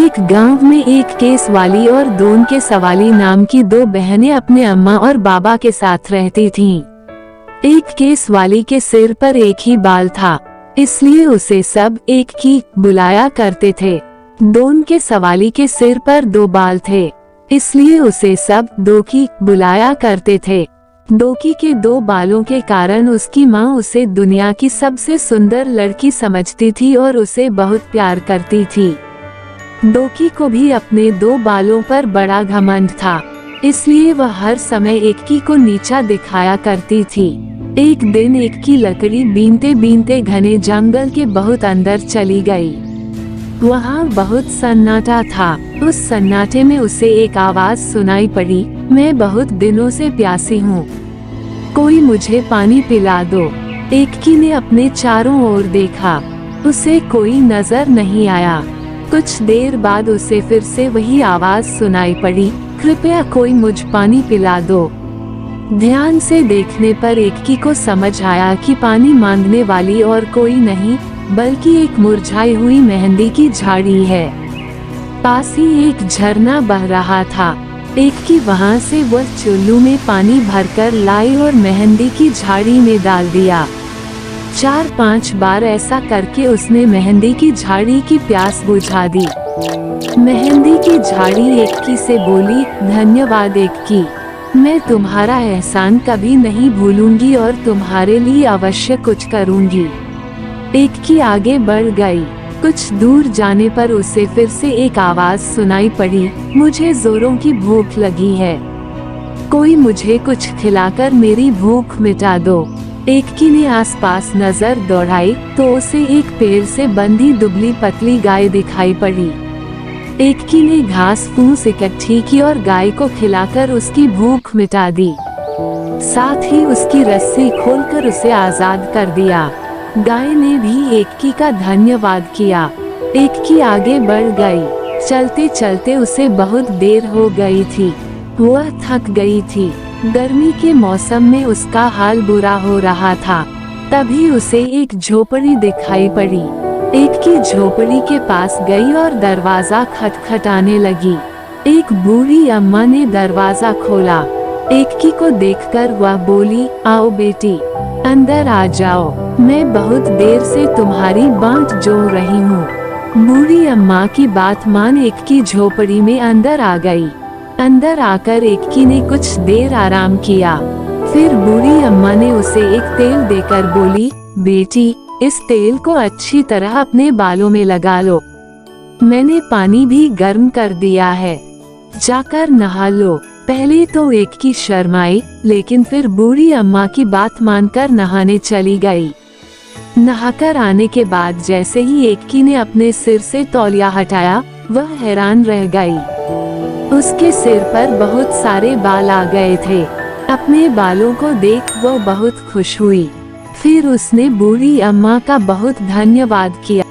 एक गांव में एक केस वाली और दोन के सवाली नाम की दो बहनें अपने अम्मा और बाबा के साथ रहती थीं। एक केस वाली के सिर पर एक ही बाल था, इसलिए उसे सब एक की बुलाया करते थे। दोन के सवाली के सिर पर दो बाल थे, इसलिए उसे सब दो की बुलाया करते थे। दोकी के दो बालों के कारण उसकी माँ उसे दुनिया की सबसे सुंदर लड़की समझती थी और उसे बहुत प्यार करती थी। दोकी को भी अपने दो बालों पर बड़ा घमंड था, इसलिए वह हर समय एक्की को नीचा दिखाया करती थी। एक दिन एक्की लकड़ी बीनते बीनते घने जंगल के बहुत अंदर चली गई। वहाँ बहुत सन्नाटा था। उस सन्नाटे में उसे एक आवाज सुनाई पड़ी, मैं बहुत दिनों से प्यासी हूँ, कोई मुझे पानी पिला दो। एक्की ने अपने चारों ओर देखा, उसे कोई नजर नहीं आया। कुछ देर बाद उसे फिर से वही आवाज सुनाई पड़ी, कृपया कोई मुझ पानी पिला दो। ध्यान से देखने पर एक्की को समझ आया कि पानी मांगने वाली और कोई नहीं बल्कि एक मुरझाई हुई मेहंदी की झाड़ी है। पास ही एक झरना बह रहा था। एक्की वहां से वह चुल्लू में पानी भरकर लाई और मेहंदी की झाड़ी में डाल दिया। 4-5 बार ऐसा करके उसने मेहंदी की झाड़ी की प्यास बुझा दी। मेहंदी की झाड़ी एक्की से बोली, धन्यवाद एक्की, मैं तुम्हारा एहसान कभी नहीं भूलूंगी और तुम्हारे लिए अवश्य कुछ करूंगी। एक्की आगे बढ़ गई। कुछ दूर जाने पर उसे फिर से एक आवाज सुनाई पड़ी, मुझे जोरों की भूख लगी है, कोई मुझे कुछ खिलाकर मेरी भूख मिटा दो। एक्की ने आसपास नजर दौड़ाई तो उसे एक पेड़ से बंधी दुबली पतली गाय दिखाई पड़ी। एक्की ने घास फूस इकट्ठी की और गाय को खिलाकर उसकी भूख मिटा दी। साथ ही उसकी रस्सी खोलकर उसे आजाद कर दिया। गाय ने भी एक्की का धन्यवाद किया। एक्की आगे बढ़ गई। चलते चलते उसे बहुत देर हो गई थी, वह थक गई थी। गर्मी के मौसम में उसका हाल बुरा हो रहा था। तभी उसे एक झोपड़ी दिखाई पड़ी। एक्की झोपड़ी के पास गई और दरवाजा खटखटाने लगी। एक बूढ़ी अम्मा ने दरवाजा खोला। एक्की को देखकर वह बोली, आओ बेटी, अंदर आ जाओ, मैं बहुत देर से तुम्हारी बाट जोड़ रही हूँ। बूढ़ी अम्मा की बात मान एक्की झोपड़ी में अंदर आ गई। अंदर आकर एक्की ने कुछ देर आराम किया। फिर बूढ़ी अम्मा ने उसे एक तेल देकर बोली, बेटी, इस तेल को अच्छी तरह अपने बालों में लगा लो। मैंने पानी भी गर्म कर दिया है, जाकर नहा लो। पहले तो एक्की शर्माई, लेकिन फिर बूढ़ी अम्मा की बात मानकर नहाने चली गई। नहाकर आने के बाद जैसे ही एक्की ने अपने सिर से तौलिया हटाया, वह हैरान रह गई। उसके सिर पर बहुत सारे बाल आ गए थे। अपने बालों को देख वह बहुत खुश हुई। फिर उसने बूढ़ी अम्मा का बहुत धन्यवाद किया।